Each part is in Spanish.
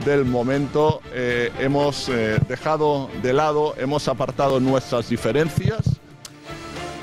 del momento hemos dejado de lado, hemos apartado nuestras diferencias.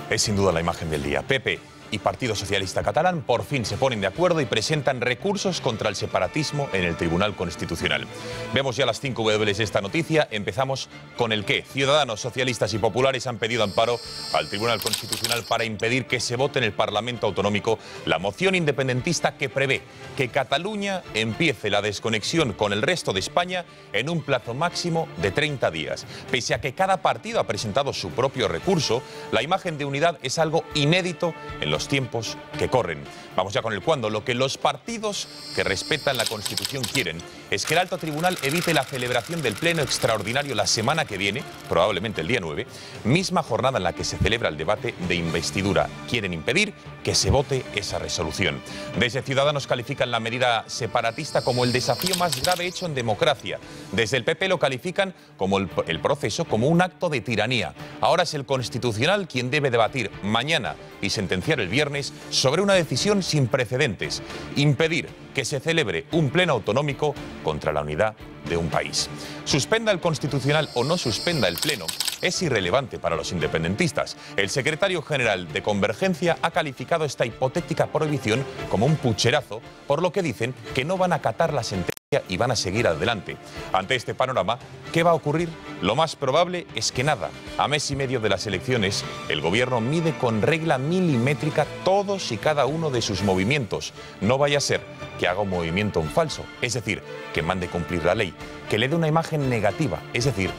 Es sin duda la imagen del día. PP y Partido Socialista Catalán por fin se ponen de acuerdo y presentan recursos contra el separatismo en el Tribunal Constitucional. Vemos ya las 5 W de esta noticia. Empezamos con el qué. Ciudadanos, socialistas y populares han pedido amparo al Tribunal Constitucional para impedir que se vote en el Parlamento Autonómico la moción independentista que prevé que Cataluña empiece la desconexión con el resto de España en un plazo máximo de 30 días. Pese a que cada partido ha presentado su propio recurso, la imagen de unidad es algo inédito en los tiempos que corren. Vamos ya con el cuándo. Lo que los partidos que respetan la Constitución quieren es que el Alto Tribunal evite la celebración del Pleno Extraordinario la semana que viene, probablemente el día 9, misma jornada en la que se celebra el debate de investidura. Quieren impedir que se vote esa resolución. Desde Ciudadanos califican la medida separatista como el desafío más grave hecho en democracia. Desde el PP lo califican como el proceso como un acto de tiranía. Ahora es el Constitucional quien debe debatir mañana y sentenciar el viernes sobre una decisión sin precedentes: impedir que se celebre un pleno autonómico contra la unidad de un país. Suspenda el Constitucional o no suspenda el pleno es irrelevante para los independentistas. El secretario general de Convergencia ha calificado esta hipotética prohibición como un pucherazo, por lo que dicen que no van a acatar la sentencia y van a seguir adelante. Ante este panorama, ¿qué va a ocurrir? Lo más probable es que nada. A mes y medio de las elecciones, el gobierno mide con regla milimétrica todos y cada uno de sus movimientos. No vaya a ser que haga un movimiento en falso, es decir, que mande cumplir la ley, que le dé una imagen negativa, es decir,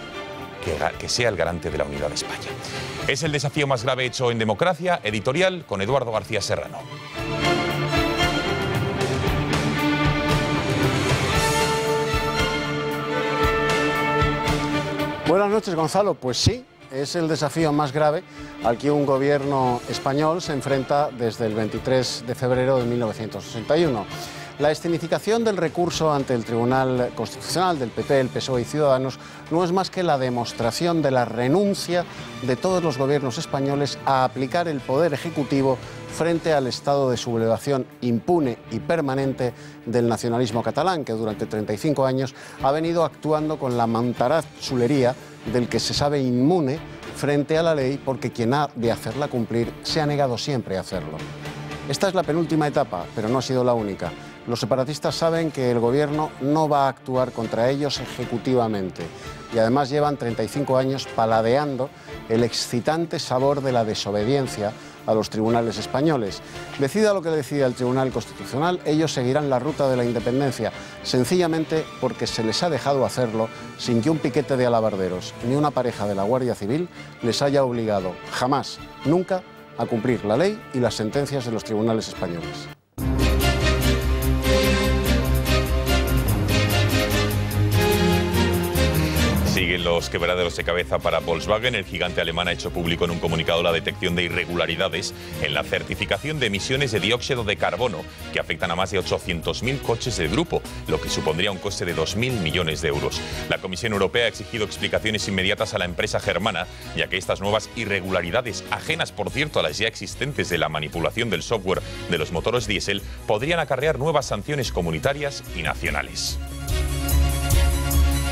que sea el garante de la unidad de España. Es el desafío más grave hecho en democracia. Editorial con Eduardo García Serrano. Buenas noches, Gonzalo. Pues sí, es el desafío más grave al que un gobierno español se enfrenta desde el 23 de febrero de 1961. La escenificación del recurso ante el Tribunal Constitucional del PP, el PSOE y Ciudadanos no es más que la demostración de la renuncia de todos los gobiernos españoles a aplicar el poder ejecutivo frente al estado de sublevación impune y permanente del nacionalismo catalán, que durante 35 años ha venido actuando con la montaraz chulería del que se sabe inmune frente a la ley, porque quien ha de hacerla cumplir se ha negado siempre a hacerlo. Esta es la penúltima etapa, pero no ha sido la única. Los separatistas saben que el gobierno no va a actuar contra ellos ejecutivamente y además llevan 35 años paladeando el excitante sabor de la desobediencia a los tribunales españoles. Decida lo que decida el Tribunal Constitucional, ellos seguirán la ruta de la independencia, sencillamente porque se les ha dejado hacerlo sin que un piquete de alabarderos ni una pareja de la Guardia Civil les haya obligado jamás, nunca, a cumplir la ley y las sentencias de los tribunales españoles. Siguen los quebraderos de cabeza para Volkswagen. El gigante alemán ha hecho público en un comunicado la detección de irregularidades en la certificación de emisiones de dióxido de carbono que afectan a más de 800.000 coches del grupo, lo que supondría un coste de 2.000 millones de euros. La Comisión Europea ha exigido explicaciones inmediatas a la empresa germana, ya que estas nuevas irregularidades, ajenas por cierto a las ya existentes de la manipulación del software de los motores diésel, podrían acarrear nuevas sanciones comunitarias y nacionales.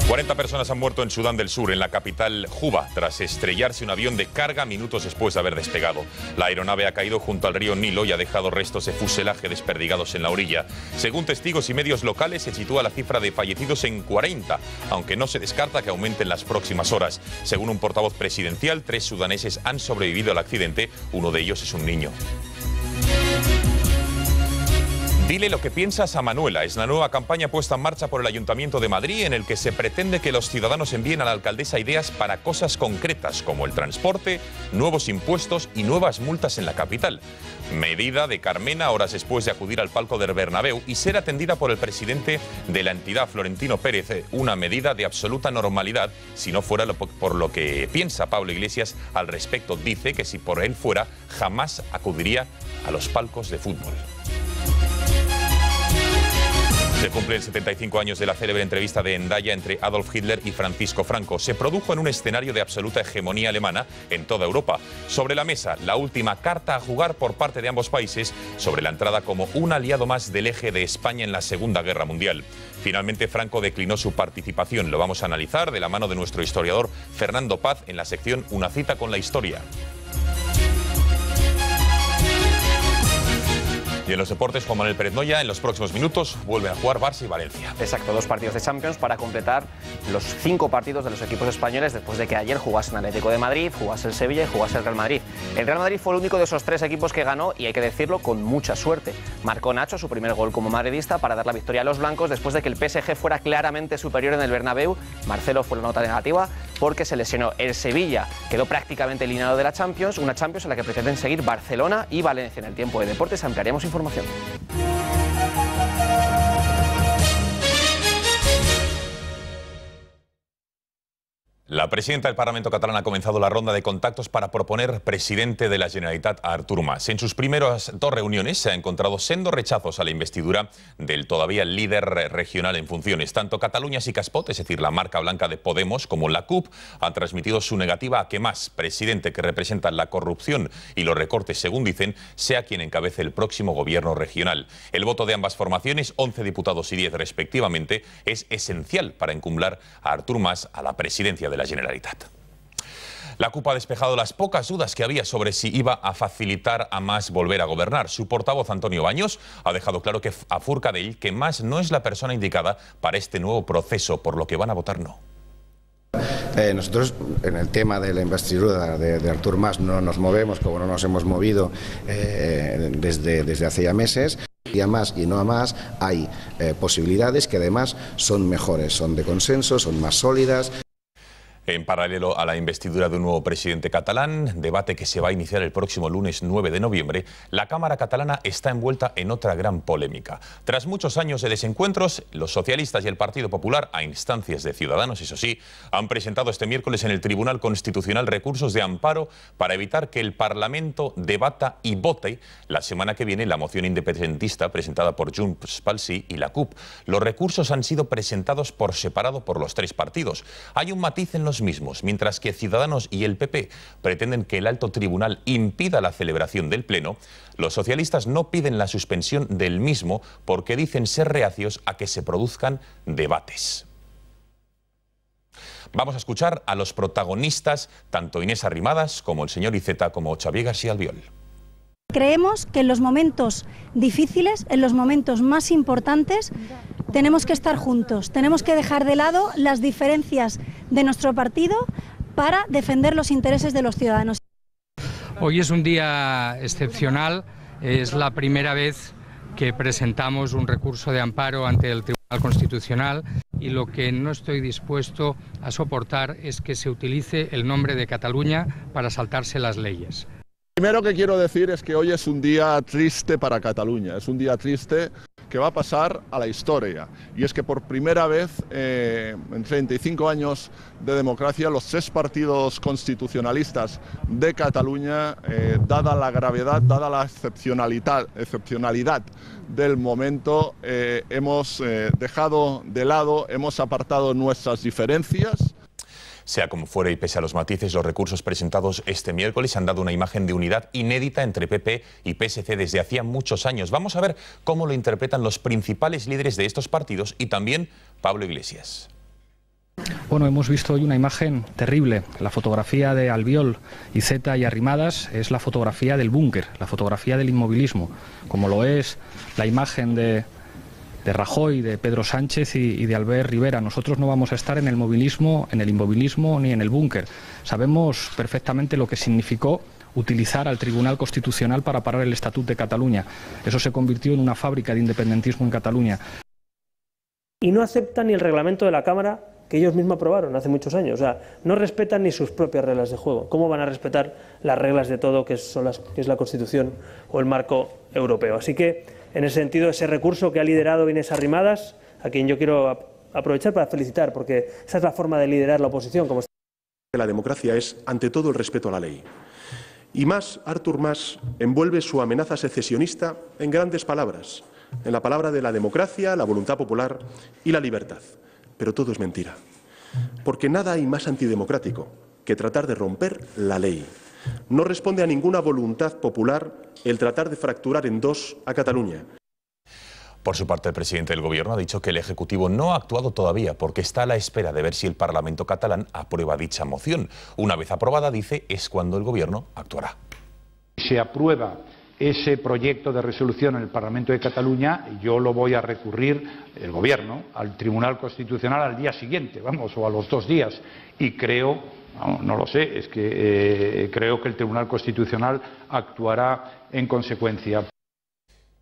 40 personas han muerto en Sudán del Sur, en la capital Juba, tras estrellarse un avión de carga minutos después de haber despegado. La aeronave ha caído junto al río Nilo y ha dejado restos de fuselaje desperdigados en la orilla. Según testigos y medios locales, se sitúa la cifra de fallecidos en 40, aunque no se descarta que aumente en las próximas horas. Según un portavoz presidencial, 3 sudaneses han sobrevivido al accidente, uno de ellos es un niño. Dile lo que piensas a Manuela. Es la nueva campaña puesta en marcha por el Ayuntamiento de Madrid, en el que se pretende que los ciudadanos envíen a la alcaldesa ideas para cosas concretas como el transporte, nuevos impuestos y nuevas multas en la capital. Medida de Carmena horas después de acudir al palco del Bernabéu y ser atendida por el presidente de la entidad, Florentino Pérez. Una medida de absoluta normalidad, si no fuera por lo que piensa Pablo Iglesias al respecto. Dice que si por él fuera, jamás acudiría a los palcos de fútbol. Se cumplen 75 años de la célebre entrevista de Hendaya entre Adolf Hitler y Francisco Franco. Se produjo en un escenario de absoluta hegemonía alemana en toda Europa. Sobre la mesa, la última carta a jugar por parte de ambos países sobre la entrada como un aliado más del eje de España en la Segunda Guerra Mundial. Finalmente, Franco declinó su participación. Lo vamos a analizar de la mano de nuestro historiador Fernando Paz en la sección Una cita con la historia. Y en los deportes, Juan Manuel Pérez Noya, en los próximos minutos vuelven a jugar Barça y Valencia. Exacto, 2 partidos de Champions para completar los 5 partidos de los equipos españoles después de que ayer jugase el Atlético de Madrid, jugase el Sevilla y jugase el Real Madrid. El Real Madrid fue el único de esos 3 equipos que ganó y hay que decirlo con mucha suerte. Marcó Nacho su primer gol como madridista para dar la victoria a los blancos después de que el PSG fuera claramente superior en el Bernabéu. Marcelo fue la nota negativa porque se lesionó. El Sevilla quedó prácticamente eliminado de la Champions, una Champions en la que pretenden seguir Barcelona y Valencia. En el tiempo de deportes ampliaremos información. La presidenta del Parlamento catalán ha comenzado la ronda de contactos para proponer presidente de la Generalitat a Artur Mas. En sus primeras 2 reuniones se ha encontrado sendos rechazos a la investidura del todavía líder regional en funciones. Tanto Catalunya Sí que es pot, es decir, la marca blanca de Podemos, como la CUP han transmitido su negativa a que Mas, presidente que representa la corrupción y los recortes, según dicen, sea quien encabece el próximo gobierno regional. El voto de ambas formaciones, 11 diputados y 10 respectivamente, es esencial para encumbrar a Artur Mas a la presidencia de la Generalitat. La CUP ha despejado las pocas dudas que había sobre si iba a facilitar a Mas volver a gobernar. Su portavoz, Antonio Baños, ha dejado claro que a Forcadell que Mas no es la persona indicada para este nuevo proceso, por lo que van a votar no. Nosotros en el tema de la investidura de Artur Mas no nos movemos como no nos hemos movido desde hace ya meses. Y a Mas y no a Mas hay posibilidades que además son mejores, son de consenso, son más sólidas. En paralelo a la investidura de un nuevo presidente catalán, debate que se va a iniciar el próximo lunes 9 de noviembre, la Cámara catalana está envuelta en otra gran polémica. Tras muchos años de desencuentros, los socialistas y el Partido Popular, a instancias de Ciudadanos, eso sí, han presentado este miércoles en el Tribunal Constitucional recursos de amparo para evitar que el Parlamento debata y vote la semana que viene la moción independentista presentada por Junts pel Sí y la CUP. Los recursos han sido presentados por separado por los 3 partidos. Hay un matiz en los mismos, mientras que Ciudadanos y el PP pretenden que el alto tribunal impida la celebración del pleno, los socialistas no piden la suspensión del mismo porque dicen ser reacios a que se produzcan debates. Vamos a escuchar a los protagonistas, tanto Inés Arrimadas como el señor Iceta como Xavier García Albiol. Creemos que en los momentos difíciles, en los momentos más importantes, tenemos que estar juntos, tenemos que dejar de lado las diferencias de nuestro partido para defender los intereses de los ciudadanos. Hoy es un día excepcional, es la primera vez que presentamos un recurso de amparo ante el Tribunal Constitucional y lo que no estoy dispuesto a soportar es que se utilice el nombre de Cataluña para saltarse las leyes. Primero que quiero decir es que hoy es un día triste para Cataluña, es un día triste que va a pasar a la historia. Y es que por primera vez en 35 años de democracia, los 3 partidos constitucionalistas de Cataluña, dada la gravedad, dada la excepcionalidad del momento, hemos dejado de lado, hemos apartado nuestras diferencias. Sea como fuere y pese a los matices, los recursos presentados este miércoles han dado una imagen de unidad inédita entre PP y PSC desde hacía muchos años. Vamos a ver cómo lo interpretan los principales líderes de estos partidos y también Pablo Iglesias. Bueno, hemos visto hoy una imagen terrible. La fotografía de Albiol, Iceta y Arrimadas es la fotografía del búnker, la fotografía del inmovilismo, como lo es la imagen de Rajoy, de Pedro Sánchez y de Albert Rivera. Nosotros no vamos a estar en el movilismo, en el inmovilismo ni en el búnker. Sabemos perfectamente lo que significó utilizar al Tribunal Constitucional para parar el Estatut de Cataluña. Eso se convirtió en una fábrica de independentismo en Cataluña. Y no aceptan ni el reglamento de la Cámara que ellos mismos aprobaron hace muchos años. O sea, no respetan ni sus propias reglas de juego. ¿Cómo van a respetar las reglas de todo, que es la Constitución o el marco europeo? Así que, en ese sentido, ese recurso que ha liderado Inés Arrimadas, a quien yo quiero aprovechar para felicitar, porque esa es la forma de liderar la oposición. La democracia es, ante todo, el respeto a la ley. Y Artur Mas envuelve su amenaza secesionista en grandes palabras. en la palabra de la democracia, la voluntad popular y la libertad. Pero todo es mentira. Porque nada hay más antidemocrático que tratar de romper la ley. No responde a ninguna voluntad popular el tratar de fracturar en dos a Cataluña. Por su parte, el presidente del Gobierno ha dicho que el Ejecutivo no ha actuado todavía porque está a la espera de ver si el Parlamento catalán aprueba dicha moción. Una vez aprobada, dice, es cuando el Gobierno actuará. Si se aprueba ese proyecto de resolución en el Parlamento de Cataluña, yo lo voy a recurrir, el Gobierno, al Tribunal Constitucional al día siguiente, o a los 2 días. Y creo, no lo sé, es que creo que el Tribunal Constitucional actuará en consecuencia.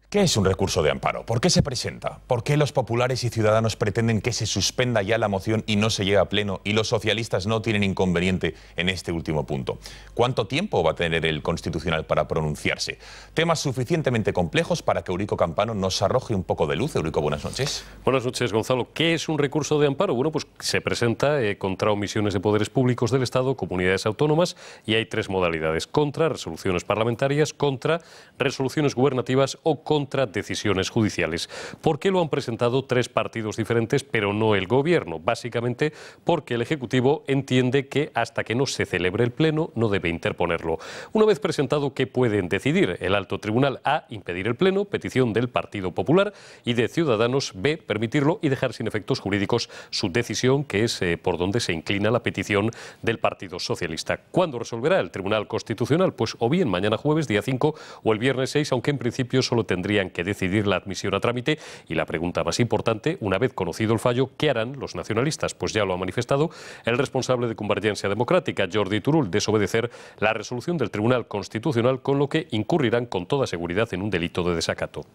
¿Qué es un recurso de amparo? ¿Por qué se presenta? ¿Por qué los populares y ciudadanos pretenden que se suspenda ya la moción y no se llegue a pleno y los socialistas no tienen inconveniente en este último punto? ¿Cuánto tiempo va a tener el Constitucional para pronunciarse? Temas suficientemente complejos para que Eurico Campano nos arroje un poco de luz. Eurico, buenas noches. Buenas noches, Gonzalo. ¿Qué es un recurso de amparo? Bueno, pues se presenta contra omisiones de poderes públicos del Estado, comunidades autónomas, y hay 3 modalidades: contra resoluciones parlamentarias, contra resoluciones gubernativas o contra decisiones judiciales. ¿Por qué lo han presentado 3 partidos diferentes, pero no el Gobierno? Básicamente porque el Ejecutivo entiende que hasta que no se celebre el Pleno no debe interponerlo. Una vez presentado, ¿qué pueden decidir? El Alto Tribunal: A, impedir el Pleno, petición del Partido Popular, y de Ciudadanos, B, permitirlo y dejar sin efectos jurídicos su decisión, que es por donde se inclina la petición del Partido Socialista. ¿Cuándo resolverá el Tribunal Constitucional? Pues o bien mañana jueves, día 5, o el viernes 6, aunque en principio solo tendrían que decidir la admisión a trámite. Y la pregunta más importante, una vez conocido el fallo, ¿qué harán los nacionalistas? Pues ya lo ha manifestado el responsable de Convergencia Democrática, Jordi Turull: desobedecer la resolución del Tribunal Constitucional, con lo que incurrirán con toda seguridad en un delito de desacato.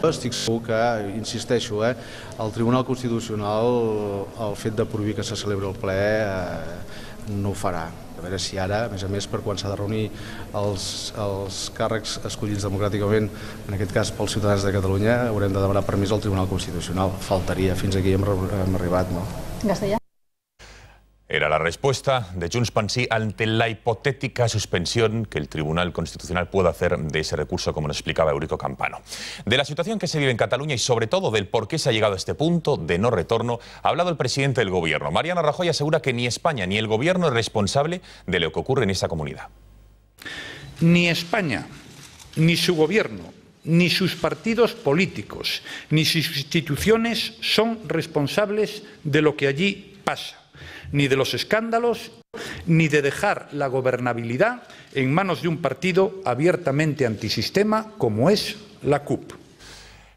Estic segur que, insisteixo, el Tribunal Constitucional, el fet de prohibir que se celebri el ple, no ho farà. A veure si ara, a més, per quan s'ha de reunir els càrrecs escollits democràticament, en aquest cas pels ciutadans de Catalunya, haurem de demanar permís al Tribunal Constitucional. Faltaria, fins aquí hem arribat, no? Castellà. Era la respuesta de Junts pel Sí ante la hipotética suspensión que el Tribunal Constitucional pueda hacer de ese recurso, como nos explicaba Eurico Campano. De la situación que se vive en Cataluña y sobre todo del por qué se ha llegado a este punto de no retorno, ha hablado el presidente del Gobierno. Mariano Rajoy asegura que ni España ni el Gobierno es responsable de lo que ocurre en esa comunidad. Ni España, ni su Gobierno, ni sus partidos políticos, ni sus instituciones son responsables de lo que allí pasa, ni de los escándalos, ni de dejar la gobernabilidad en manos de un partido abiertamente antisistema como es la CUP.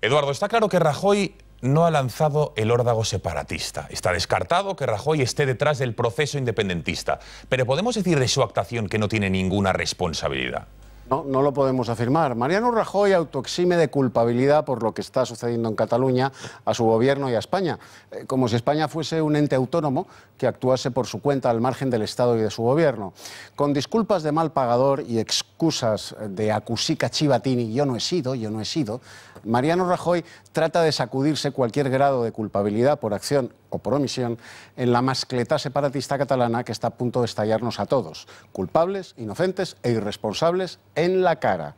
Eduardo, está claro que Rajoy no ha lanzado el órdago separatista. Está descartado que Rajoy esté detrás del proceso independentista. Pero ¿podemos decir de su actuación que no tiene ninguna responsabilidad? No lo podemos afirmar. Mariano Rajoy autoexime de culpabilidad por lo que está sucediendo en Cataluña a su gobierno y a España, como si España fuese un ente autónomo que actuase por su cuenta al margen del Estado y de su gobierno. Con disculpas de mal pagador y excusas de acusica chivatini, yo no he sido, Mariano Rajoy trata de sacudirse cualquier grado de culpabilidad por acción o por omisión en la mascleta separatista catalana que está a punto de estallarnos a todos, culpables, inocentes e irresponsables en la cara.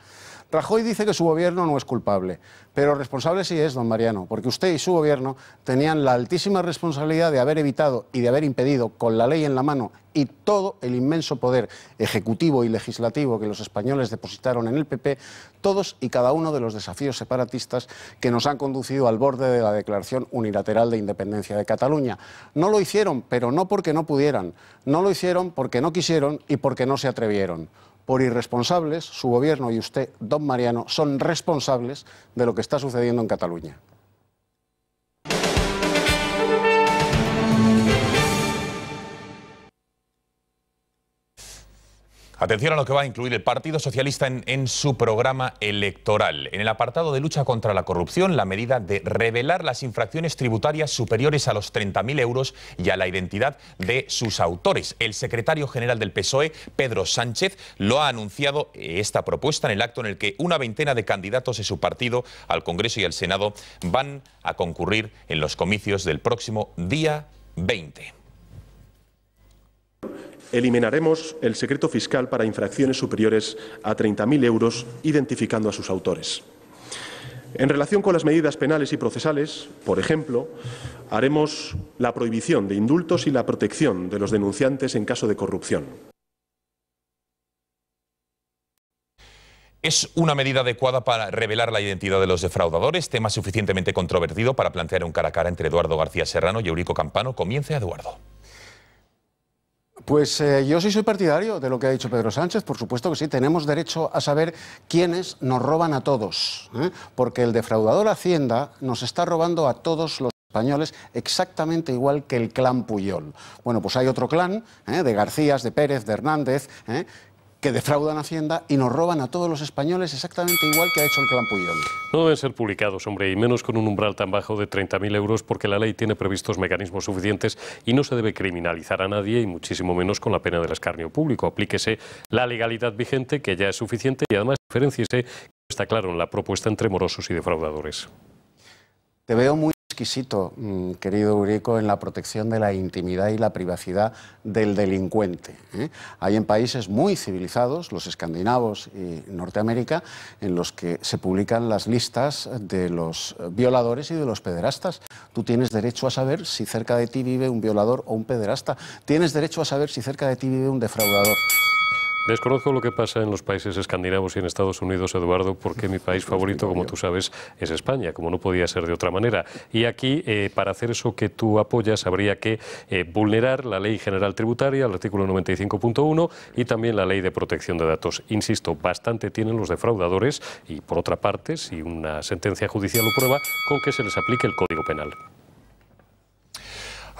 Rajoy dice que su gobierno no es culpable, pero responsable sí es, don Mariano, porque usted y su gobierno tenían la altísima responsabilidad de haber evitado y de haber impedido, con la ley en la mano y todo el inmenso poder ejecutivo y legislativo que los españoles depositaron en el PP, todos y cada uno de los desafíos separatistas que nos han conducido al borde de la declaración unilateral de independencia de Cataluña. No lo hicieron, pero no porque no pudieran, no lo hicieron porque no quisieron y porque no se atrevieron. Por irresponsables, su gobierno y usted, don Mariano, son responsables de lo que está sucediendo en Cataluña. Atención a lo que va a incluir el Partido Socialista en su programa electoral. En el apartado de lucha contra la corrupción, la medida de revelar las infracciones tributarias superiores a los 30.000 euros y a la identidad de sus autores. El secretario general del PSOE, Pedro Sánchez, lo ha anunciado esta propuesta en el acto en el que una veintena de candidatos de su partido al Congreso y al Senado van a concurrir en los comicios del próximo día 20. Eliminaremos el secreto fiscal para infracciones superiores a 30.000 euros, identificando a sus autores. En relación con las medidas penales y procesales, por ejemplo, haremos la prohibición de indultos y la protección de los denunciantes en caso de corrupción. ¿Es una medida adecuada para revelar la identidad de los defraudadores? Tema suficientemente controvertido para plantear un cara a cara entre Eduardo García Serrano y Eurico Campano. Comience, Eduardo. Pues yo sí soy partidario de lo que ha dicho Pedro Sánchez, por supuesto que sí, tenemos derecho a saber quiénes nos roban a todos, porque el defraudador Hacienda nos está robando a todos los españoles exactamente igual que el clan Puyol. Bueno, pues hay otro clan, de Garcías, de Pérez, de Hernández, que defraudan Hacienda y nos roban a todos los españoles exactamente igual que ha hecho el clan Puyol. No deben ser publicados, hombre, y menos con un umbral tan bajo de 30.000 euros, porque la ley tiene previstos mecanismos suficientes y no se debe criminalizar a nadie, y muchísimo menos con la pena del escarnio público. Aplíquese la legalidad vigente, que ya es suficiente, y además diferenciese, está claro, en la propuesta entre morosos y defraudadores. Te veo muy exquisito, querido Eurico, en la protección de la intimidad y la privacidad del delincuente. Hay en países muy civilizados, los escandinavos y Norteamérica, en los que se publican las listas de los violadores y de los pederastas. Tú tienes derecho a saber si cerca de ti vive un violador o un pederasta. Tienes derecho a saber si cerca de ti vive un defraudador. Desconozco lo que pasa en los países escandinavos y en Estados Unidos, Eduardo, porque mi país favorito, como tú sabes, es España, como no podía ser de otra manera. Y aquí, para hacer eso que tú apoyas, habría que vulnerar la Ley General Tributaria, el artículo 95.1, y también la Ley de Protección de Datos. Insisto, bastante tienen los defraudadores y, por otra parte, si una sentencia judicial lo prueba, con que se les aplique el Código Penal.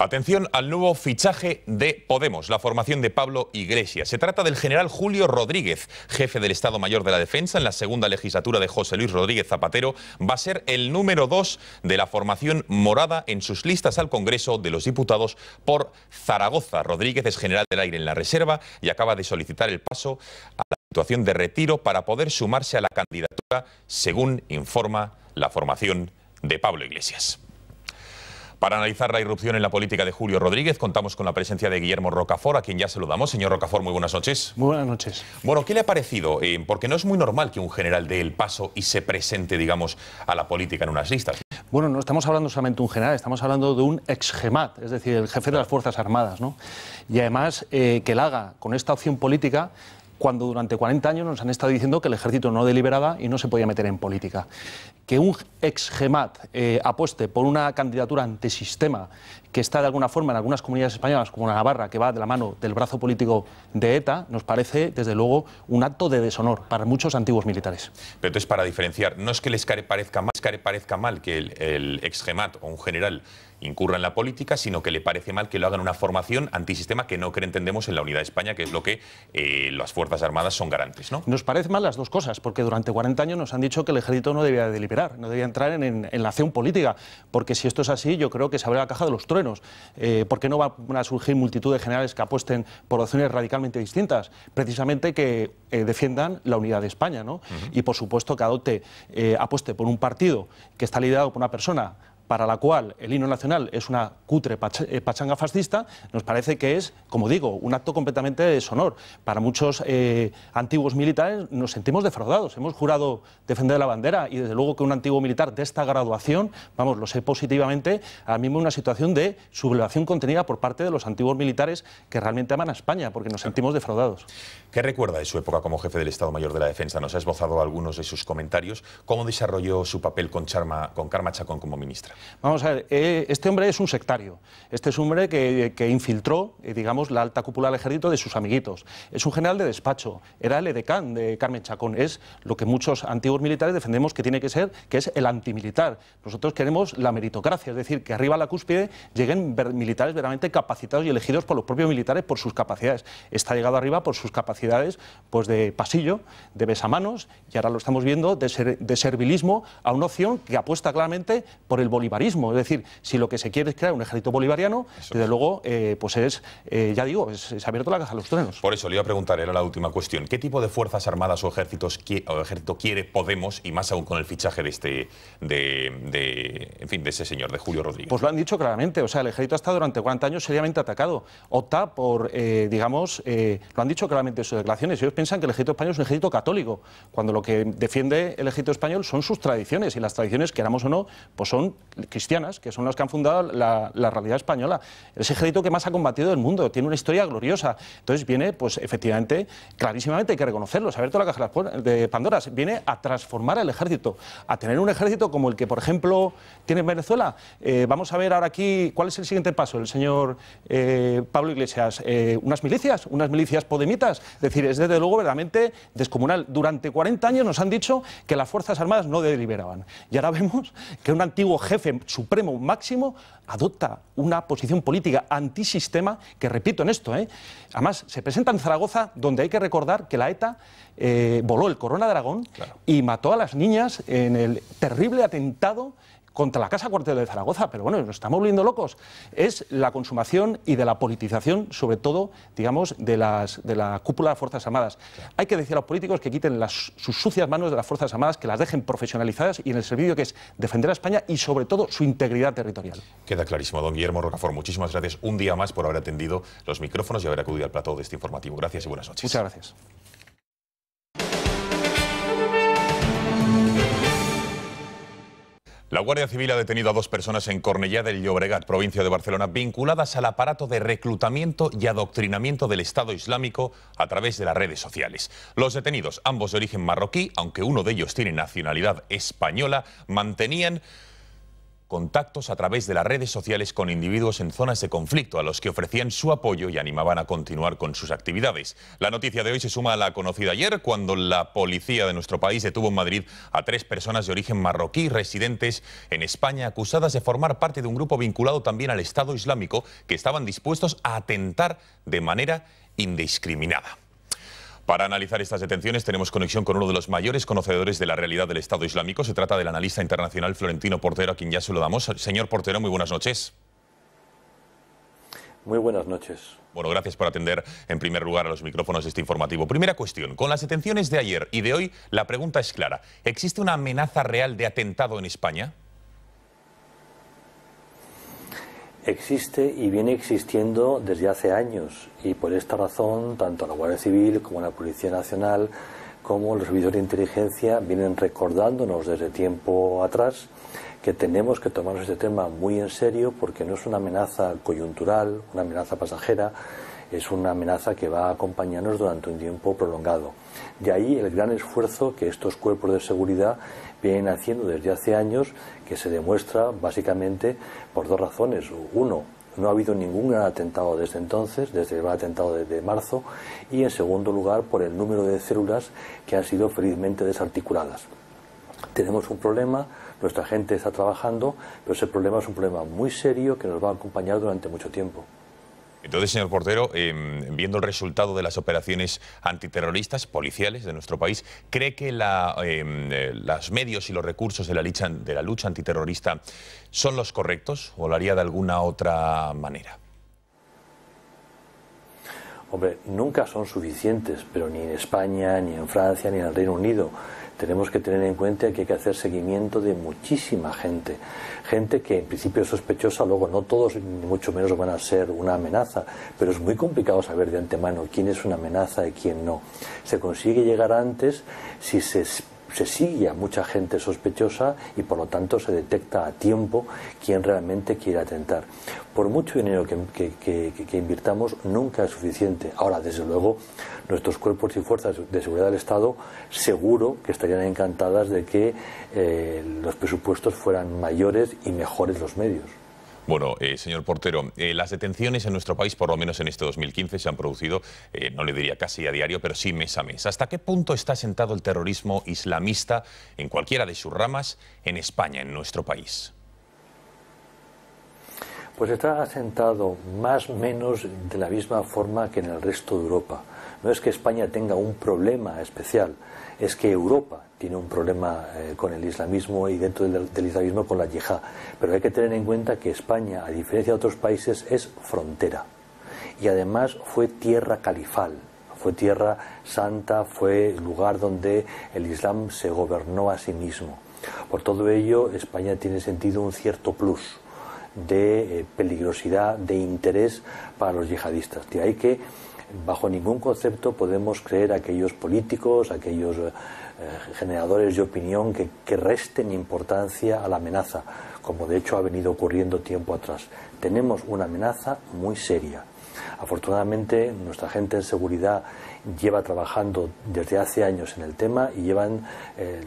Atención al nuevo fichaje de Podemos, la formación de Pablo Iglesias. Se trata del general Julio Rodríguez, jefe del Estado Mayor de la Defensa en la segunda legislatura de José Luis Rodríguez Zapatero. Va a ser el número 2 de la formación morada en sus listas al Congreso de los Diputados por Zaragoza. Rodríguez es general del aire en la reserva y acaba de solicitar el paso a la situación de retiro para poder sumarse a la candidatura, según informa la formación de Pablo Iglesias. Para analizar la irrupción en la política de Julio Rodríguez, contamos con la presencia de Guillermo Rocafort, a quien ya saludamos. Señor Rocafort, muy buenas noches. Muy buenas noches. Bueno, ¿qué le ha parecido? Porque no es muy normal que un general dé el paso y se presente, digamos, a la política en unas listas. Bueno, no estamos hablando solamente de un general, estamos hablando de un ex-GEMAT, es decir, el jefe de las Fuerzas Armadas, ¿no? Y además, que él haga con esta opción política cuando durante 40 años nos han estado diciendo que el ejército no deliberaba y no se podía meter en política. Que un ex-GEMAT apueste por una candidatura antisistema que está de alguna forma en algunas comunidades españolas, como Navarra, que va de la mano del brazo político de ETA, nos parece, desde luego, un acto de deshonor para muchos antiguos militares. Pero entonces, para diferenciar, no es que les parezca mal que el ex-GEMAT o un general incurra en la política, sino que le parece mal que lo hagan una formación antisistema que no entendemos en la unidad de España, que es lo que las Fuerzas Armadas son garantes, ¿no? Nos parece mal las dos cosas, porque durante 40 años nos han dicho que el ejército no debía deliberar, no debía entrar en la acción política, porque si esto es así, yo creo que se abre la caja de los truenos. ¿Por qué no van a surgir multitud de generales que apuesten por opciones radicalmente distintas? Precisamente que defiendan la unidad de España, ¿no? Y por supuesto que apueste por un partido que está liderado por una persona para la cual el himno nacional es una cutre pachanga fascista, nos parece que es, como digo, un acto completamente de deshonor. Para muchos antiguos militares nos sentimos defraudados. Hemos jurado defender la bandera y desde luego que un antiguo militar de esta graduación, vamos, lo sé positivamente, ahora mismo una situación de sublevación contenida por parte de los antiguos militares que realmente aman a España, porque nos sentimos defraudados. ¿Qué recuerda de su época como jefe del Estado Mayor de la Defensa? Nos ha esbozado algunos de sus comentarios. ¿Cómo desarrolló su papel con Carme Chacón como ministra? Vamos a ver, este hombre es un sectario. Este es un hombre que infiltró, digamos, la alta cúpula del ejército de sus amiguitos. Es un general de despacho. Era el edecán de Carme Chacón. Es lo que muchos antiguos militares defendemos que tiene que ser, que es el antimilitar. Nosotros queremos la meritocracia, es decir, que arriba a la cúspide lleguen militares verdaderamente capacitados y elegidos por los propios militares por sus capacidades. Está llegado arriba por sus capacidades pues de pasillo, de besamanos, y ahora lo estamos viendo de servilismo a una opción que apuesta claramente por el bolivarianismo bolivarismo. Es decir, si lo que se quiere es crear un ejército bolivariano, desde luego, pues ya digo, es abierto la caja a los truenos. Por eso le iba a preguntar, era la última cuestión, ¿qué tipo de fuerzas armadas o ejército quiere Podemos, y más aún con el fichaje de ese señor, de Julio Rodríguez? Pues lo han dicho claramente, o sea, el ejército ha estado durante 40 años seriamente atacado. Opta por, lo han dicho claramente en sus declaraciones, ellos piensan que el ejército español es un ejército católico, cuando lo que defiende el ejército español son sus tradiciones, y las tradiciones, queramos o no, pues son cristianas, que son las que han fundado la realidad española. Es el ejército que más ha combatido del mundo, tiene una historia gloriosa. Entonces viene, pues efectivamente, clarísimamente, hay que reconocerlo, se ha abierto la caja de Pandora, viene a transformar el ejército, a tener un ejército como el que, por ejemplo, tiene Venezuela. Vamos a ver ahora aquí cuál es el siguiente paso, el señor Pablo Iglesias. Unas milicias podemitas. Es decir, es desde luego verdaderamente descomunal. Durante 40 años nos han dicho que las Fuerzas Armadas no deliberaban. Y ahora vemos que un antiguo jefe supremo máximo adopta una posición política antisistema, que repito en esto, además se presenta en Zaragoza, donde hay que recordar que la ETA voló el Corona de Aragón y mató a las niñas en el terrible atentado contra la Casa Cuartel de Zaragoza. Pero bueno, nos estamos volviendo locos. Es la consumación y de la politización, sobre todo, digamos, de la cúpula de las Fuerzas Armadas. Hay que decir a los políticos que quiten sus sucias manos de las Fuerzas Armadas, que las dejen profesionalizadas y en el servicio que es defender a España y, sobre todo, su integridad territorial. Queda clarísimo. Don Guillermo Rocafort, muchísimas gracias un día más por haber atendido los micrófonos y haber acudido al plató de este informativo. Gracias y buenas noches. Muchas gracias. La Guardia Civil ha detenido a 2 personas en Cornellà del Llobregat, provincia de Barcelona, vinculadas al aparato de reclutamiento y adoctrinamiento del Estado Islámico a través de las redes sociales. Los detenidos, ambos de origen marroquí, aunque uno de ellos tiene nacionalidad española, mantenían contactos a través de las redes sociales con individuos en zonas de conflicto a los que ofrecían su apoyo y animaban a continuar con sus actividades. La noticia de hoy se suma a la conocida ayer, cuando la policía de nuestro país detuvo en Madrid a 3 personas de origen marroquí residentes en España, acusadas de formar parte de un grupo vinculado también al Estado Islámico, que estaban dispuestos a atentar de manera indiscriminada. Para analizar estas detenciones tenemos conexión con uno de los mayores conocedores de la realidad del Estado Islámico. Se trata del analista internacional Florentino Portero, a quien ya saludamos. Señor Portero, muy buenas noches. Muy buenas noches. Bueno, gracias por atender en primer lugar a los micrófonos de este informativo. Primera cuestión, con las detenciones de ayer y de hoy, la pregunta es clara. ¿Existe una amenaza real de atentado en España? Existe y viene existiendo desde hace años, y por esta razón tanto la Guardia Civil como la Policía Nacional como los servicios de inteligencia vienen recordándonos desde tiempo atrás que tenemos que tomarnos este tema muy en serio, porque no es una amenaza coyuntural, una amenaza pasajera, es una amenaza que va a acompañarnos durante un tiempo prolongado. De ahí el gran esfuerzo que estos cuerpos de seguridad vienen haciendo desde hace años, que se demuestra básicamente por 2 razones. Uno, no ha habido ningún gran atentado desde entonces, desde el atentado de marzo, y en segundo lugar por el número de células que han sido felizmente desarticuladas. Tenemos un problema, nuestra gente está trabajando, pero ese problema es un problema muy serio que nos va a acompañar durante mucho tiempo. Entonces, señor Portero, viendo el resultado de las operaciones antiterroristas policiales de nuestro país, ¿cree que los medios y los recursos de la lucha antiterrorista son los correctos o lo haría de alguna otra manera? Hombre, nunca son suficientes, pero ni en España, ni en Francia, ni en el Reino Unido. Tenemos que tener en cuenta que hay que hacer seguimiento de muchísima gente. Gente que en principio es sospechosa, luego no todos, ni mucho menos van a ser una amenaza, pero es muy complicado saber de antemano quién es una amenaza y quién no. Se consigue llegar antes si se sigue a mucha gente sospechosa y por lo tanto se detecta a tiempo quién realmente quiere atentar. Por mucho dinero que invirtamos nunca es suficiente. Ahora, desde luego, nuestros cuerpos y fuerzas de seguridad del Estado seguro que estarían encantadas de que los presupuestos fueran mayores y mejores los medios. Bueno, señor Portero, las detenciones en nuestro país, por lo menos en este 2015, se han producido, no le diría casi a diario, pero sí mes a mes. ¿Hasta qué punto está asentado el terrorismo islamista en cualquiera de sus ramas en España, en nuestro país? Pues está asentado más o menos de la misma forma que en el resto de Europa. No es que España tenga un problema especial, es que Europa tiene un problema con el islamismo y dentro del islamismo con la yihad. Pero hay que tener en cuenta que España, a diferencia de otros países, es frontera. Y además fue tierra califal, fue tierra santa, fue lugar donde el Islam se gobernó a sí mismo. Por todo ello, España tiene sentido un cierto plus de peligrosidad, de interés para los yihadistas. De ahí que bajo ningún concepto podemos creer a aquellos políticos, a aquellos generadores de opinión que resten importancia a la amenaza, como de hecho ha venido ocurriendo tiempo atrás. Tenemos una amenaza muy seria. Afortunadamente, nuestra gente en seguridad lleva trabajando desde hace años en el tema y llevan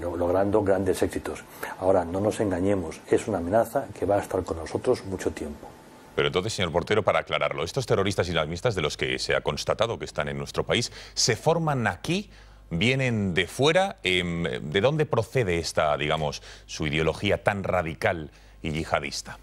logrando grandes éxitos. Ahora, no nos engañemos, es una amenaza que va a estar con nosotros mucho tiempo. Pero entonces, señor Portero, para aclararlo, estos terroristas islamistas de los que se ha constatado que están en nuestro país, ¿se forman aquí? ¿Vienen de fuera? ¿De dónde procede esta, digamos, su ideología tan radical y yihadista?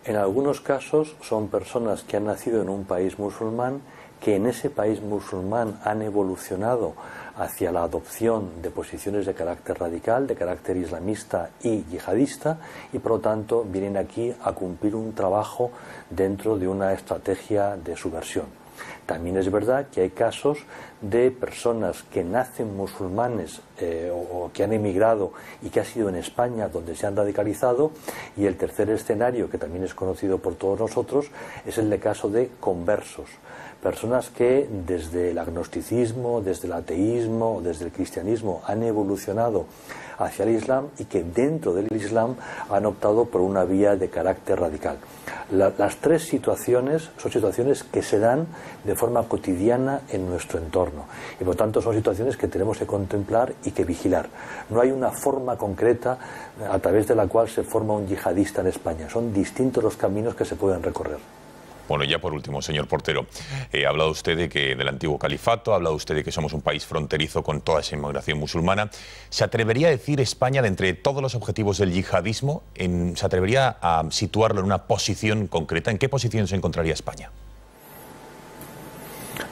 En algunos casos son personas que han nacido en un país musulmán, que en ese país musulmán han evolucionado hacia la adopción de posiciones de carácter radical, de carácter islamista y yihadista, y por lo tanto vienen aquí a cumplir un trabajo dentro de una estrategia de subversión. También es verdad que hay casos de personas que nacen musulmanes o que han emigrado y que ha sido en España donde se han radicalizado, y el tercer escenario, que también es conocido por todos nosotros, es el de caso de conversos. Personas que desde el agnosticismo, desde el ateísmo, desde el cristianismo han evolucionado hacia el Islam y que dentro del Islam han optado por una vía de carácter radical. Las tres situaciones son situaciones que se dan de forma cotidiana en nuestro entorno y por tanto son situaciones que tenemos que contemplar y que vigilar. No hay una forma concreta a través de la cual se forma un yihadista en España. Son distintos los caminos que se pueden recorrer. Bueno, ya por último, señor Portero, ha hablado usted del antiguo califato, ha hablado usted de que somos un país fronterizo con toda esa inmigración musulmana. ¿Se atrevería a decir España, de entre todos los objetivos del yihadismo, se atrevería a situarlo en una posición concreta? ¿En qué posición se encontraría España?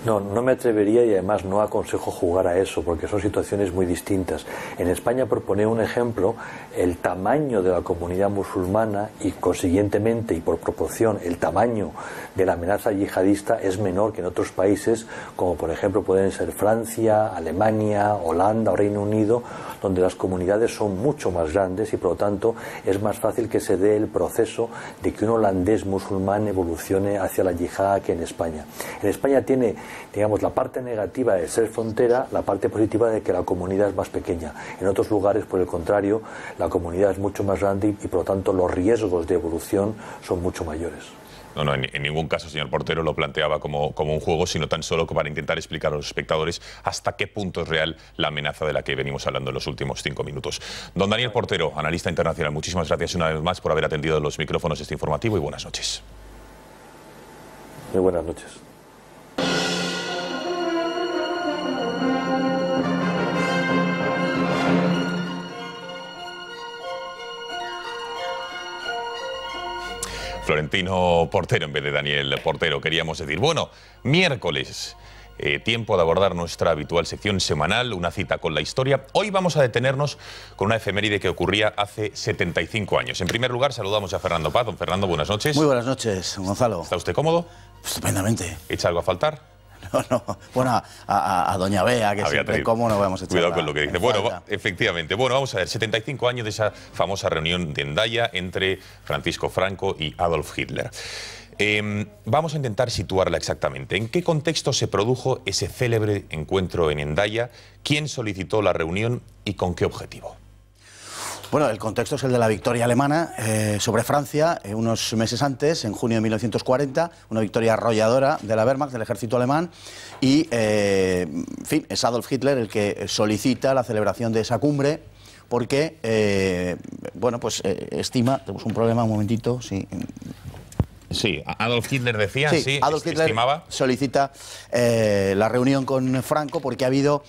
No, no me atrevería y además no aconsejo jugar a eso porque son situaciones muy distintas. En España, por poner un ejemplo, el tamaño de la comunidad musulmana y consiguientemente y por proporción el tamaño de la amenaza yihadista es menor que en otros países como por ejemplo pueden ser Francia, Alemania, Holanda o Reino Unido, donde las comunidades son mucho más grandes y por lo tanto es más fácil que se dé el proceso de que un holandés musulmán evolucione hacia la yihad que en España. En España tiene, digamos, la parte negativa de ser frontera, la parte positiva de que la comunidad es más pequeña. En otros lugares, por el contrario, la comunidad es mucho más grande y por lo tanto los riesgos de evolución son mucho mayores. No, en ningún caso, señor Portero, lo planteaba como un juego, sino tan solo para intentar explicar a los espectadores hasta qué punto es real la amenaza de la que venimos hablando en los últimos 5 minutos. Don Daniel Portero, analista internacional, muchísimas gracias una vez más por haber atendido los micrófonos de este informativo y buenas noches. Muy buenas noches. Florentino Portero en vez de Daniel Portero, queríamos decir. Bueno, miércoles, tiempo de abordar nuestra habitual sección semanal, una cita con la historia. Hoy vamos a detenernos con una efeméride que ocurría hace 75 años. En primer lugar, saludamos a Fernando Paz. Don Fernando, buenas noches. Muy buenas noches, Gonzalo. ¿Está usted cómodo? Estupendamente. ¿Echa algo a faltar? No. Bueno, a doña Bea, que siempre cómo no vamos a echar. Cuidado con lo que dice. Bueno, efectivamente. Bueno, vamos a ver, 75 años de esa famosa reunión de Hendaya entre Francisco Franco y Adolf Hitler. Vamos a intentar situarla exactamente. ¿En qué contexto se produjo ese célebre encuentro en Hendaya? ¿Quién solicitó la reunión y con qué objetivo? Bueno, el contexto es el de la victoria alemana sobre Francia unos meses antes, en junio de 1940, una victoria arrolladora de la Wehrmacht, del ejército alemán, y, en fin, es Adolf Hitler el que solicita la celebración de esa cumbre porque, bueno, pues estima, tenemos un problema, un momentito, sí. Sí, Adolf Hitler decía, sí, Adolf Hitler estimaba. Solicita la reunión con Franco porque ha habido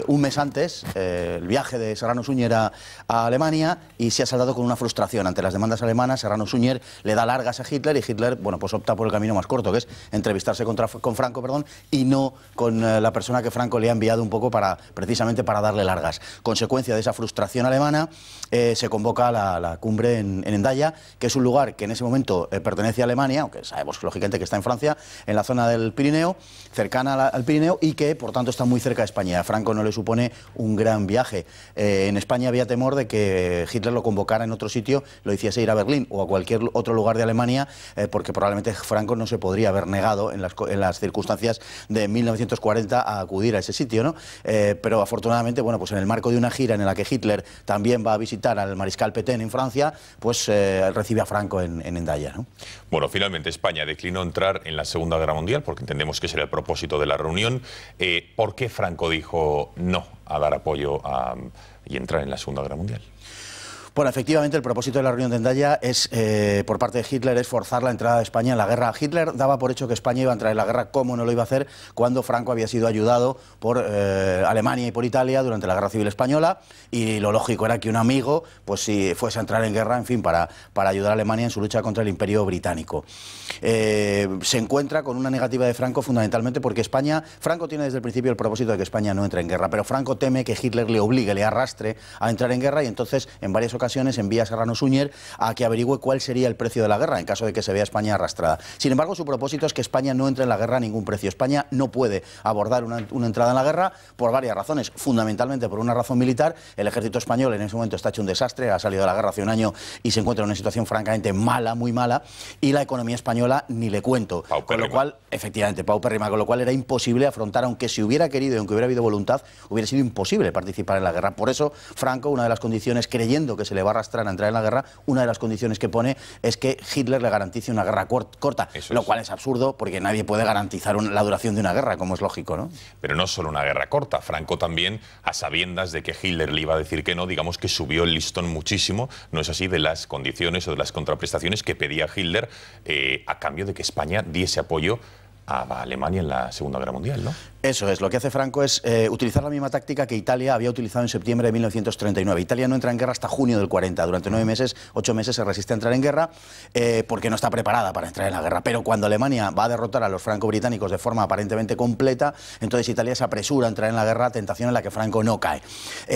un mes antes el viaje de Serrano Suñer a Alemania y se ha saldado con una frustración ante las demandas alemanas. Serrano Suñer le da largas a Hitler y Hitler, bueno, pues opta por el camino más corto, que es entrevistarse con Franco, y no con la persona que Franco le ha enviado un poco precisamente para darle largas. Consecuencia de esa frustración alemana, se convoca la cumbre en Hendaya, que es un lugar que en ese momento pertenece a Alemania, aunque sabemos lógicamente que está en Francia, en la zona del Pirineo, cercana al Pirineo, y que por tanto está muy cerca de España. A Franco no le supone un gran viaje. En España había temor de que Hitler lo convocara en otro sitio, lo hiciese ir a Berlín o a cualquier otro lugar de Alemania, porque probablemente Franco no se podría haber negado en las circunstancias de 1940 a acudir a ese sitio, ¿no? Pero afortunadamente, bueno, pues en el marco de una gira en la que Hitler también va a visitar al mariscal Pétain en Francia, pues recibe a Franco en Hendaya, ¿no? Bueno, finalmente España declinó entrar en la Segunda Guerra Mundial, porque entendemos que ese era el propósito de la reunión. ¿Por qué Franco dijo no a dar apoyo y entrar en la Segunda Guerra Mundial? Bueno, efectivamente, el propósito de la reunión de Hendaya es, por parte de Hitler, es forzar la entrada de España en la guerra. Hitler daba por hecho que España iba a entrar en la guerra, como no lo iba a hacer cuando Franco había sido ayudado por Alemania y por Italia durante la Guerra Civil Española, y lo lógico era que un amigo, pues si fuese a entrar en guerra, en fin, para ayudar a Alemania en su lucha contra el Imperio Británico. Se encuentra con una negativa de Franco fundamentalmente porque Franco tiene desde el principio el propósito de que España no entre en guerra, pero Franco teme que Hitler le obligue, le arrastre a entrar en guerra, y entonces en varias ocasiones envía a Serrano Suñer a que averigüe cuál sería el precio de la guerra en caso de que se vea España arrastrada. Sin embargo, su propósito es que España no entre en la guerra a ningún precio. España no puede abordar una entrada en la guerra por varias razones, fundamentalmente por una razón militar. El ejército español en ese momento está hecho un desastre, ha salido de la guerra hace un año y se encuentra en una situación francamente mala, muy mala, y la economía española ni le cuento. Con lo cual, efectivamente, paupérrima, con lo cual era imposible afrontar, aunque se hubiera querido y aunque hubiera habido voluntad, hubiera sido imposible participar en la guerra. Por eso, Franco, una de las condiciones, creyendo que se le va a arrastrar a entrar en la guerra, una de las condiciones que pone es que Hitler le garantice una guerra corta, lo cual es absurdo porque nadie puede garantizar la duración de una guerra, como es lógico, ¿no? Pero no solo una guerra corta. Franco también, a sabiendas de que Hitler le iba a decir que no, digamos que subió el listón muchísimo, no es así, de las condiciones o de las contraprestaciones que pedía Hitler a cambio de que España diese apoyo a Alemania en la Segunda Guerra Mundial, ¿no? Eso es, lo que hace Franco es utilizar la misma táctica que Italia había utilizado en septiembre de 1939. Italia no entra en guerra hasta junio del 40. Durante 9 meses, 8 meses se resiste a entrar en guerra porque no está preparada para entrar en la guerra. Pero cuando Alemania va a derrotar a los franco-británicos de forma aparentemente completa, entonces Italia se apresura a entrar en la guerra, tentación en la que Franco no cae.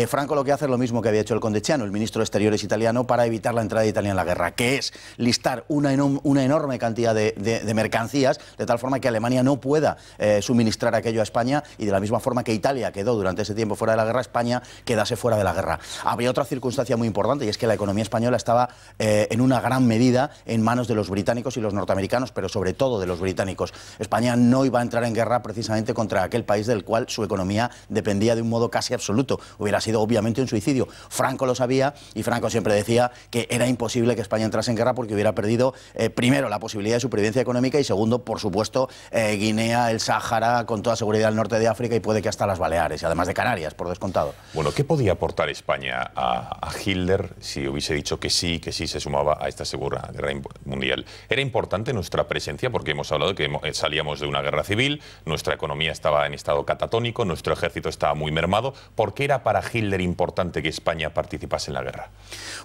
Franco lo que hace es lo mismo que había hecho el conde Chiano, el ministro de Exteriores italiano, para evitar la entrada de Italia en la guerra, que es listar una enorme cantidad de mercancías, de tal forma que Alemania no pueda suministrar aquello a España, y de la misma forma que Italia quedó durante ese tiempo fuera de la guerra, España quedase fuera de la guerra. Habría otra circunstancia muy importante, y es que la economía española estaba en una gran medida en manos de los británicos y los norteamericanos, pero sobre todo de los británicos. España no iba a entrar en guerra precisamente contra aquel país del cual su economía dependía de un modo casi absoluto. Hubiera sido obviamente un suicidio. Franco lo sabía, y Franco siempre decía que era imposible que España entrase en guerra porque hubiera perdido primero la posibilidad de supervivencia económica y segundo, por supuesto, Guinea, el Sáhara, con toda seguridad el norte de África y puede que hasta las Baleares, y además de Canarias, por descontado. Bueno, ¿qué podía aportar España a Hitler si hubiese dicho que sí se sumaba a esta Segunda Guerra Mundial? ¿Era importante nuestra presencia? Porque hemos hablado de que salíamos de una guerra civil, nuestra economía estaba en estado catatónico, nuestro ejército estaba muy mermado. ¿Por qué era para Hitler importante que España participase en la guerra?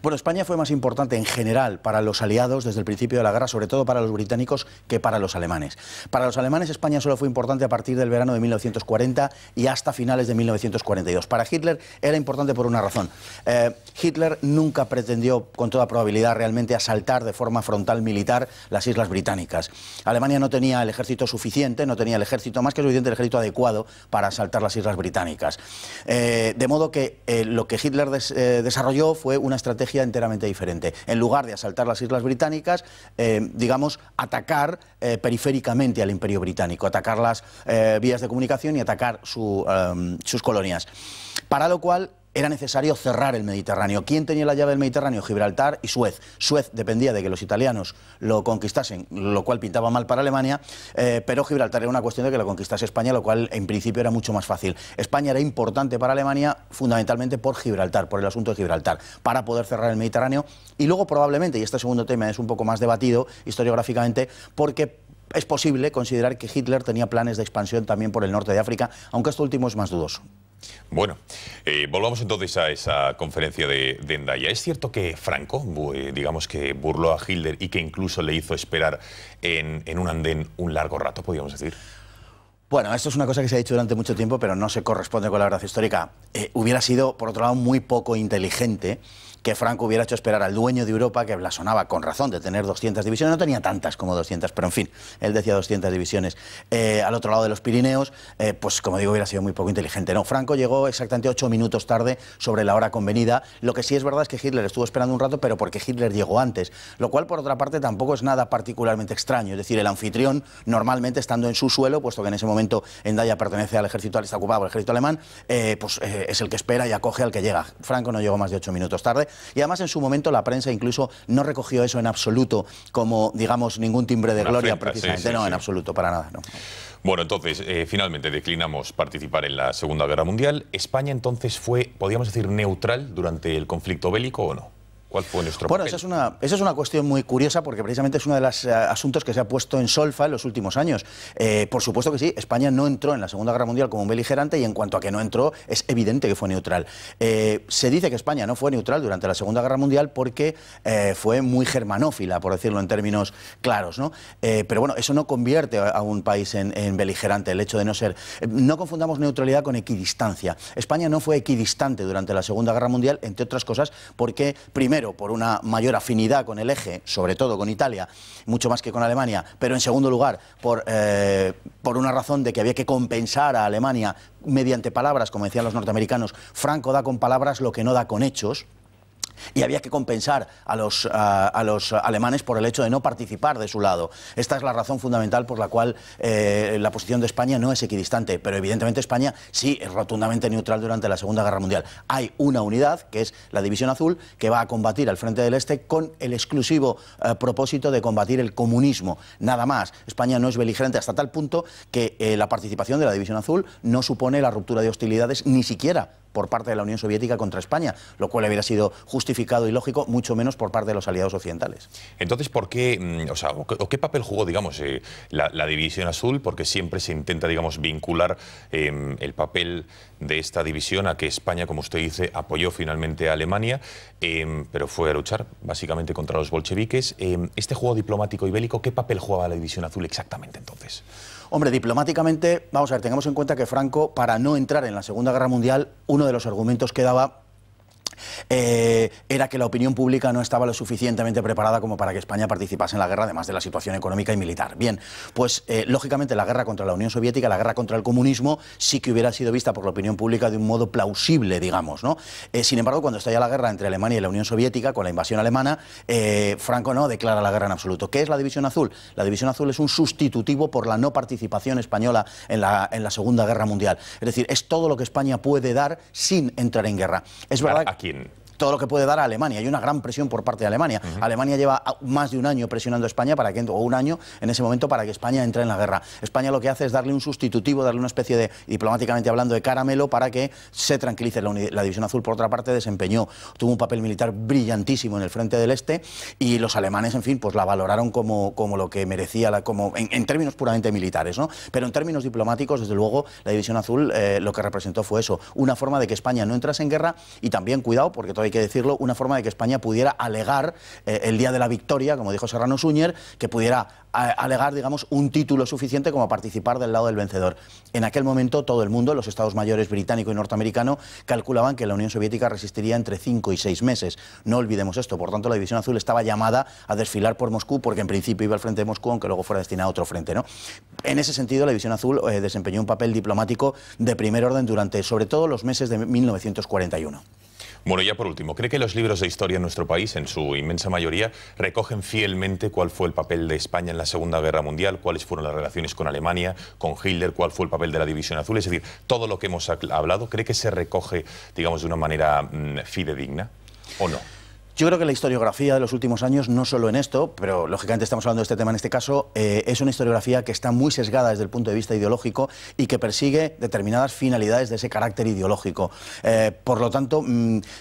Bueno, España fue más importante en general para los aliados desde el principio de la guerra, sobre todo para los británicos, que para los alemanes. Para los alemanes, España solo fue importante a partir del verano de 1940 y hasta finales de 1942. Para Hitler era importante por una razón. Hitler nunca pretendió, con toda probabilidad, realmente asaltar de forma frontal militar las Islas Británicas. Alemania no tenía el ejército suficiente, no tenía el ejército más que suficiente, el ejército adecuado para asaltar las Islas Británicas. De modo que lo que Hitler desarrolló fue una estrategia enteramente diferente. En lugar de asaltar las Islas Británicas, digamos, atacar periféricamente al Imperio Británico, atacar las vías de comunicación y atacar sus colonias. Para lo cual era necesario cerrar el Mediterráneo. ¿Quién tenía la llave del Mediterráneo? Gibraltar y Suez. Suez dependía de que los italianos lo conquistasen, lo cual pintaba mal para Alemania, pero Gibraltar era una cuestión de que lo conquistase España, lo cual en principio era mucho más fácil. España era importante para Alemania fundamentalmente por Gibraltar, por el asunto de Gibraltar, para poder cerrar el Mediterráneo, y luego probablemente, y este segundo tema es un poco más debatido historiográficamente, porque es posible considerar que Hitler tenía planes de expansión también por el norte de África, aunque esto último es más dudoso. Bueno, volvamos entonces a esa conferencia de Hendaya. ¿Es cierto que Franco, digamos que burló a Hitler y que incluso le hizo esperar en un andén un largo rato, podríamos decir? Bueno, esto es una cosa que se ha dicho durante mucho tiempo, pero no se corresponde con la verdad histórica. Hubiera sido, por otro lado, muy poco inteligente que Franco hubiera hecho esperar al dueño de Europa, que blasonaba con razón de tener 200 divisiones, no tenía tantas como 200, pero en fin, él decía 200 divisiones, al otro lado de los Pirineos, pues como digo, hubiera sido muy poco inteligente. No, Franco llegó exactamente 8 minutos tarde sobre la hora convenida. Lo que sí es verdad es que Hitler estuvo esperando un rato, pero porque Hitler llegó antes, lo cual por otra parte tampoco es nada particularmente extraño. Es decir, el anfitrión normalmente estando en su suelo, puesto que en ese momento Hendaya pertenece al ejército, está ocupado por el ejército alemán, es el que espera y acoge al que llega. Franco no llegó más de 8 minutos tarde. Y además en su momento la prensa incluso no recogió eso en absoluto como, digamos, ningún timbre de gloria, precisamente. Sí, no, en absoluto, para nada, no. Bueno, entonces, finalmente declinamos participar en la Segunda Guerra Mundial. ¿España entonces fue, podríamos decir, neutral durante el conflicto bélico o no? ¿Cuál fue nuestro papel? Bueno, esa es una cuestión muy curiosa porque precisamente es uno de los asuntos que se ha puesto en solfa en los últimos años. Por supuesto que sí, España no entró en la Segunda Guerra Mundial como un beligerante y en cuanto a que no entró, es evidente que fue neutral. Se dice que España no fue neutral durante la Segunda Guerra Mundial porque fue muy germanófila, por decirlo en términos claros, ¿no? Pero bueno, eso no convierte a un país en beligerante, el hecho de no ser... No confundamos neutralidad con equidistancia. España no fue equidistante durante la Segunda Guerra Mundial, entre otras cosas, porque primero, por una mayor afinidad con el eje, sobre todo con Italia, mucho más que con Alemania, pero en segundo lugar, por una razón de que había que compensar a Alemania mediante palabras, como decían los norteamericanos. Franco da con palabras lo que no da con hechos. Y había que compensar a los alemanes por el hecho de no participar de su lado. Esta es la razón fundamental por la cual la posición de España no es equidistante, pero evidentemente España sí es rotundamente neutral durante la Segunda Guerra Mundial. Hay una unidad, que es la División Azul, que va a combatir al frente del Este con el exclusivo propósito de combatir el comunismo, nada más. España no es beligerante hasta tal punto que la participación de la División Azul no supone la ruptura de hostilidades ni siquiera por parte de la Unión Soviética contra España, lo cual hubiera sido justificado y lógico, mucho menos por parte de los aliados occidentales. Entonces, ¿por qué, o qué papel jugó, digamos, la División Azul? Porque siempre se intenta, digamos, vincular el papel de esta división a que España, como usted dice, apoyó finalmente a Alemania, pero fue a luchar básicamente contra los bolcheviques. Este juego diplomático y bélico, ¿qué papel jugaba la División Azul exactamente entonces? Hombre, diplomáticamente, vamos a ver, tengamos en cuenta que Franco, para no entrar en la Segunda Guerra Mundial, uno de los argumentos que daba era que la opinión pública no estaba lo suficientemente preparada como para que España participase en la guerra, además de la situación económica y militar. Bien, pues lógicamente la guerra contra la Unión Soviética, la guerra contra el comunismo, sí que hubiera sido vista por la opinión pública de un modo plausible, digamos, ¿no? Sin embargo, cuando estalla la guerra entre Alemania y la Unión Soviética, con la invasión alemana, Franco no declara la guerra en absoluto. ¿Qué es la División Azul? La División Azul es un sustitutivo por la no participación española en la Segunda Guerra Mundial. Es decir, es todo lo que España puede dar sin entrar en guerra. Es verdad. ¿A quién? Todo lo que puede dar a Alemania. Hay una gran presión por parte de Alemania. Alemania lleva más de un año presionando a España para que, o un año en ese momento, para que España entre en la guerra. España lo que hace es darle un sustitutivo, darle una especie de, diplomáticamente hablando, de caramelo para que se tranquilice. La División Azul, por otra parte, tuvo un papel militar brillantísimo en el frente del Este y los alemanes, en fin, pues la valoraron como lo que merecía, en términos puramente militares, ¿no? Pero en términos diplomáticos, desde luego, la División Azul lo que representó fue eso, una forma de que España no entrase en guerra y también, cuidado, porque todavía hay que decirlo, una forma de que España pudiera alegar el día de la victoria, como dijo Serrano Suñer, que pudiera alegar, digamos, un título suficiente como participar del lado del vencedor. En aquel momento todo el mundo, los Estados Mayores británico y norteamericano, calculaban que la Unión Soviética resistiría entre 5 y 6 meses. No olvidemos esto. Por tanto, la División Azul estaba llamada a desfilar por Moscú, porque en principio iba al frente de Moscú, aunque luego fuera destinada a otro frente, ¿no? En ese sentido, la División Azul desempeñó un papel diplomático de primer orden durante, sobre todo, los meses de 1941. Bueno, ya por último, ¿cree que los libros de historia en nuestro país, en su inmensa mayoría, recogen fielmente cuál fue el papel de España en la Segunda Guerra Mundial, cuáles fueron las relaciones con Alemania, con Hitler, cuál fue el papel de la División Azul? Es decir, todo lo que hemos hablado, ¿cree que se recoge, digamos, de una manera fidedigna o no? Yo creo que la historiografía de los últimos años, no solo en esto, pero lógicamente estamos hablando de este tema en este caso, es una historiografía que está muy sesgada desde el punto de vista ideológico y que persigue determinadas finalidades de ese carácter ideológico. Por lo tanto,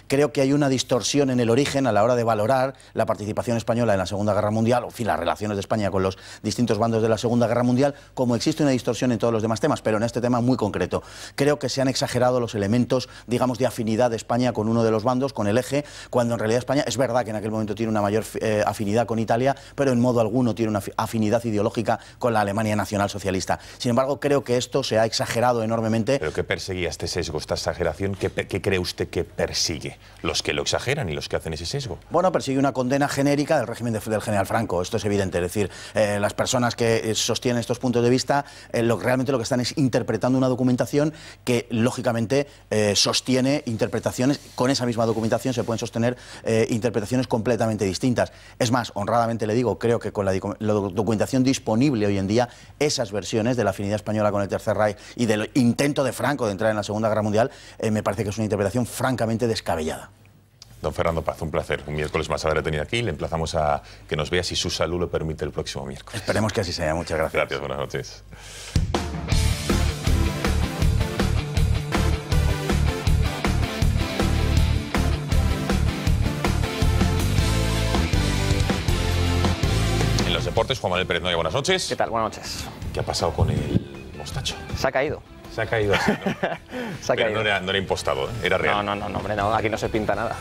creo que hay una distorsión en el origen a la hora de valorar la participación española en la Segunda Guerra Mundial, o en fin, las relaciones de España con los distintos bandos de la Segunda Guerra Mundial, como existe una distorsión en todos los demás temas, pero en este tema muy concreto. Creo que se han exagerado los elementos, digamos, de afinidad de España con uno de los bandos, con el eje, cuando en realidad España es verdad que en aquel momento tiene una mayor afinidad con Italia, pero en modo alguno tiene una afinidad ideológica con la Alemania nacionalsocialista. Sin embargo, creo que esto se ha exagerado enormemente. ¿Pero qué perseguía este sesgo, esta exageración? ¿Qué cree usted que persigue? ¿Los que lo exageran y los que hacen ese sesgo? Bueno, persigue una condena genérica del régimen del general Franco, esto es evidente. Es decir, las personas que sostienen estos puntos de vista realmente lo que están es interpretando una documentación que, lógicamente, sostiene interpretaciones. Con esa misma documentación se pueden sostener interpretaciones completamente distintas. Es más, honradamente le digo, creo que con la documentación disponible hoy en día, esas versiones de la afinidad española con el Tercer Reich y del intento de Franco de entrar en la Segunda Guerra Mundial, me parece que es una interpretación francamente descabellada. Don Fernando Paz, un placer. Un miércoles más haberle tenido aquí. Le emplazamos a que nos vea, si su salud lo permite, el próximo miércoles. Esperemos que así sea. Muchas gracias. Gracias, buenas noches. En los deportes, Juan Manuel Pérez Noya, buenas noches. ¿Qué tal? Buenas noches. ¿Qué ha pasado con el mostacho? Se ha caído. Se ha caído así, ¿no? Se ha Pero caído. no era impostado, ¿eh? Era real. No, hombre, no, aquí no se pinta nada.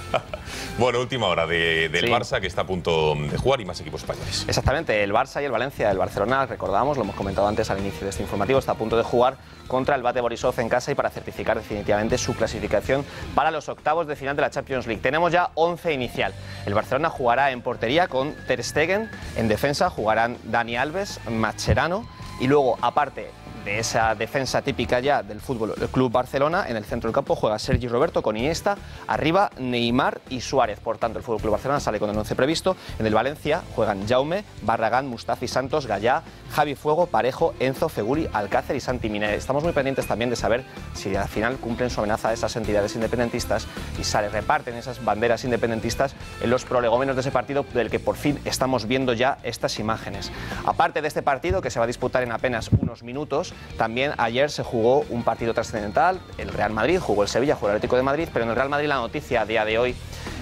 Bueno, última hora del Sí. Barça, que está a punto de jugar, y más equipos españoles. Exactamente, el Barça y el Valencia. El Barcelona, recordamos, lo hemos comentado antes al inicio de este informativo, está a punto de jugar contra el Bate Borisov en casa y para certificar definitivamente su clasificación para los octavos de final de la Champions League. Tenemos ya 11 inicial. El Barcelona jugará en portería con Ter Stegen, en defensa jugarán Dani Alves, Mascherano y luego, aparte de esa defensa típica ya del Fútbol Club Barcelona, en el centro del campo juega Sergi Roberto con Iniesta, arriba Neymar y Suárez. Por tanto, el Fútbol Club Barcelona sale con el 11 previsto. En el Valencia juegan Jaume, Barragán, Mustafi Santos, Gallá, Javi Fuego, Parejo, Enzo, Feguli, Alcácer y Santi Mina. Estamos muy pendientes también de saber si al final cumplen su amenaza a esas entidades independentistas y reparten esas banderas independentistas en los prolegómenos de ese partido, del que por fin estamos viendo ya estas imágenes. Aparte de este partido, que se va a disputar en apenas unos minutos, también ayer se jugó un partido trascendental. El Real Madrid jugó el Sevilla, jugó el Atlético de Madrid, pero en el Real Madrid la noticia a día de hoy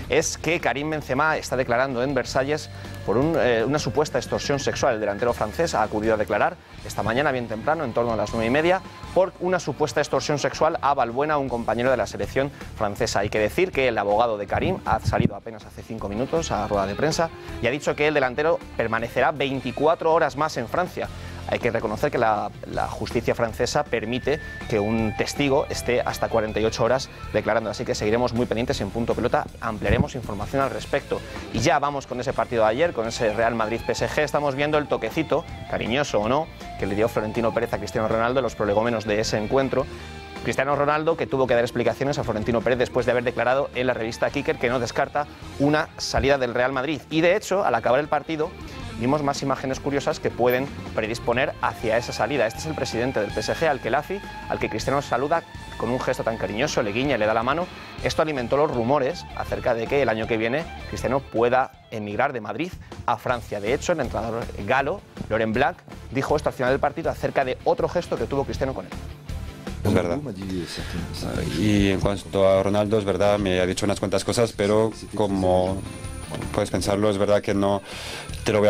es que Karim Benzema está declarando en Versalles por una supuesta extorsión sexual. El delantero francés ha acudido a declarar esta mañana bien temprano, en torno a las 9:30, por una supuesta extorsión sexual a Balbuena, un compañero de la selección francesa. Hay que decir que el abogado de Karim ha salido apenas hace 5 minutos a rueda de prensa y ha dicho que el delantero permanecerá 24 horas más en Francia. Hay que reconocer que la justicia francesa permite que un testigo esté hasta 48 horas declarando, así que seguiremos muy pendientes en Punto Pelota, ampliaremos información al respecto. Y ya vamos con ese partido de ayer, con ese Real Madrid-PSG, estamos viendo el toquecito, cariñoso o no, que le dio Florentino Pérez a Cristiano Ronaldo en los prolegómenos de ese encuentro. Cristiano Ronaldo, que tuvo que dar explicaciones a Florentino Pérez después de haber declarado en la revista Kicker que no descarta una salida del Real Madrid. Y de hecho, al acabar el partido, vimos más imágenes curiosas que pueden predisponer hacia esa salida. Este es el presidente del PSG, Al-Khelafi, al que Cristiano saluda con un gesto tan cariñoso, le guiña y le da la mano. Esto alimentó los rumores acerca de que el año que viene Cristiano pueda emigrar de Madrid a Francia. De hecho, el entrenador galo, Laurent Blanc, dijo esto al final del partido acerca de otro gesto que tuvo Cristiano con él. Es verdad. Y en cuanto a Ronaldo, es verdad, me ha dicho unas cuantas cosas, pero como puedes pensarlo, es verdad que no te lo voy a